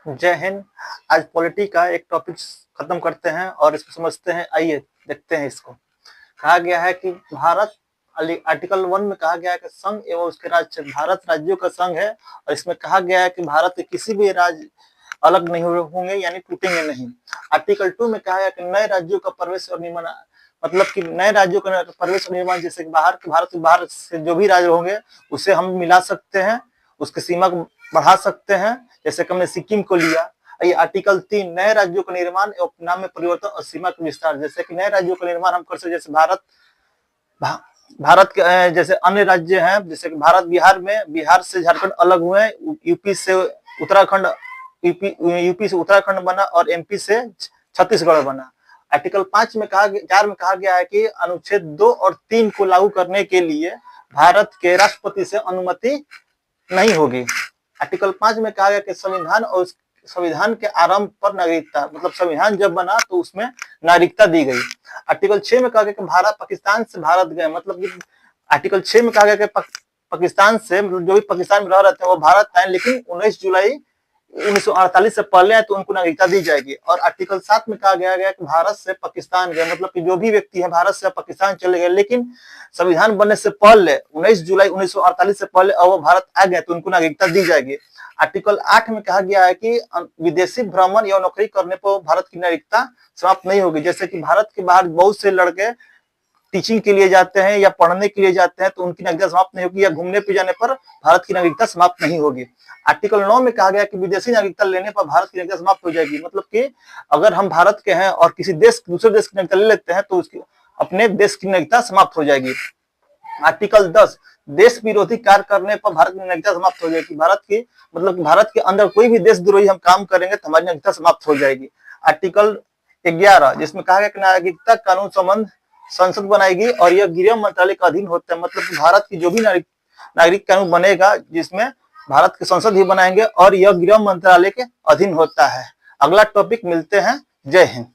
जय हिंद। आज पॉलिटी का एक टॉपिक खत्म करते हैं और इसको समझते हैं। आइए देखते हैं इसको। कहा गया है कि भारत आर्टिकल 1 में कहा गया है कि संघ एवं उसके राज्य भारत राज्यों का संघ है और इसमें कहा गया है कि भारत के किसी भी राज्य अलग नहीं होंगे यानी टूटेंगे नहीं। आर्टिकल 2 में कहा गया कि नए राज्यों का प्रवेश और निर्माण, मतलब कि नए राज्यों का प्रवेश और निर्माण, जैसे भारत के बाहर से जो भी राज्य होंगे उसे हम मिला सकते हैं, उसकी सीमा को बढ़ा सकते हैं। जैसे कि हमने सिक्किम को लिया। ये आर्टिकल 3 नए राज्यों का निर्माण एवं नाम में परिवर्तन और सीमा का विस्तार, जैसे कि नए राज्यों का निर्माण हम कर सकते, जैसे भारत के जैसे अन्य राज्य हैं, जैसे कि बिहार से झारखंड अलग हुए, यूपी से उत्तराखंड यूपी से उत्तराखंड बना और एमपी से छत्तीसगढ़ बना। आर्टिकल 4 में कहा गया है कि अनुच्छेद 2 और 3 को लागू करने के लिए भारत के राष्ट्रपति से अनुमति नहीं होगी। आर्टिकल 5 में कहा गया कि संविधान के आरंभ पर नागरिकता, मतलब संविधान जब बना तो उसमें नागरिकता दी गई। आर्टिकल 6 में कहा गया कि भारत पाकिस्तान से भारत गए, मतलब कि आर्टिकल 6 में कहा गया कि पाकिस्तान से जो भी पाकिस्तान में रह रहे थे वो भारत आए, लेकिन 19 जुलाई 1948 से पहले तो उनको नागरिकता दी जाएगी। और आर्टिकल 7 में कहा गया कि भारत से पाकिस्तान गए, मतलब कि जो भी व्यक्ति है भारत से पाकिस्तान चले गए, लेकिन संविधान बनने से पहले 19 जुलाई 1948 से पहले और वो भारत आ गए तो उनको नागरिकता दी जाएगी। आर्टिकल 8 में कहा गया है कि विदेशी भ्रमण या नौकरी करने पर भारत की नागरिकता समाप्त नहीं होगी। जैसे कि भारत के बाहर बहुत से लड़के टीचिंग के लिए जाते हैं या पढ़ने के लिए जाते हैं तो उनकी नागरिकता समाप्त नहीं होगी, या घूमने पे जाने पर भारत की नागरिकता समाप्त नहीं होगी। आर्टिकल 9 में कहा गया कि विदेशी नागरिकता लेने पर भारत की नागरिकता समाप्त हो जाएगी, मतलब कि अगर हम भारत के हैं और किसी दूसरे देश की नागरिकता ले लेते हैं तो उसकी अपने देश की नागरिकता समाप्त हो जाएगी। आर्टिकल 10 देश विरोधी कार्य करने पर भारत की नागरिकता समाप्त हो जाएगी। भारत के अंदर कोई भी देशद्रोही हम काम करेंगे तो हमारी नागरिकता समाप्त हो जाएगी। आर्टिकल 11 जिसमें कहा गया कि नागरिकता कानून संबंध संसद बनाएगी और यह गृह मंत्रालय का अधीन होता है, मतलब कि भारत की जो भी नागरिक कानून बनेगा जिसमें भारत के संसद ही बनाएंगे और यह गृह मंत्रालय के अधीन होता है। अगला टॉपिक मिलते हैं। जय हिंद।